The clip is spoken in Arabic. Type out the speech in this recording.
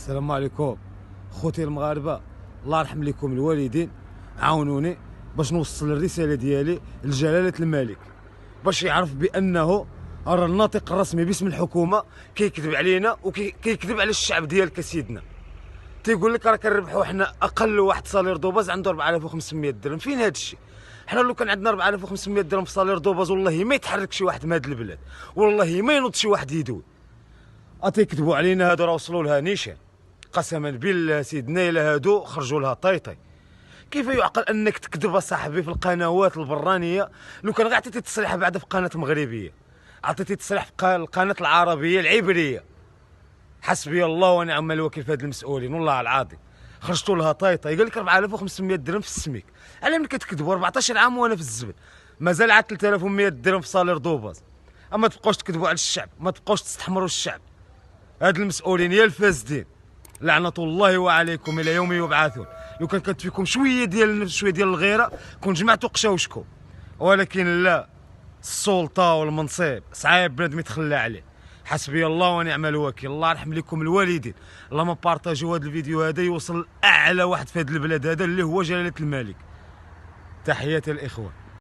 السلام عليكم خوتي المغاربه، الله يرحم لكم الوالدين. عاونوني باش نوصل الرساله ديالي لجلاله الملك باش يعرف بانه راه الناطق الرسمي باسم الحكومه كيكذب علينا وكيكذب على الشعب ديالك سيدنا. تيقول لك راه كنربحوا حنا اقل واحد صالير دوباز عنده 4500 درهم. فين هذا الشيء؟ حنا لو كان عندنا 4500 درهم في صالير دوباز والله ما يتحرك شي واحد من هذه البلاد، والله ما ينوض شي واحد يدوي. تيكذبوا علينا هادو، راه وصلوا لها نيشان. قسما بالله سيدنا الا هادو خرجوا لها طيطي. كيف يعقل انك تكذب صاحبي في القنوات البرانيه؟ لو كان غير عطيتي تصريح بعدا في قناه مغربيه، عطيتي تصريح في القناه العربيه العبريه، حسبي الله ونعم الوكيل في هاد المسؤولين والله العظيم. خرجتوا لها طيطي. قال لك 4500 درهم في السميك. على من كتكذبوا؟ 14 عام وانا في الزبل، مازال عاد 3100 درهم في صالير دوباز. اما تبقاوش تكذبوا على الشعب، ما تبقاوش تستحمروا الشعب. هاد المسؤولين يا الفاسدين لعنة الله وعليكم الى يوم يبعثون. لو كانت فيكم شويه ديال الغيره كون جمعتوا قشاوشكم، ولكن لا، السلطه والمنصب صعيب بنادم يتخلى عليه. حسبي الله ونعم الوكيل. الله يرحم لكم الوالدين. اللهم بارطاجيو هذا الفيديو هذا يوصل لاعلى واحد في هذه البلاد هذا اللي هو جلاله الملك. تحياتي الاخوه.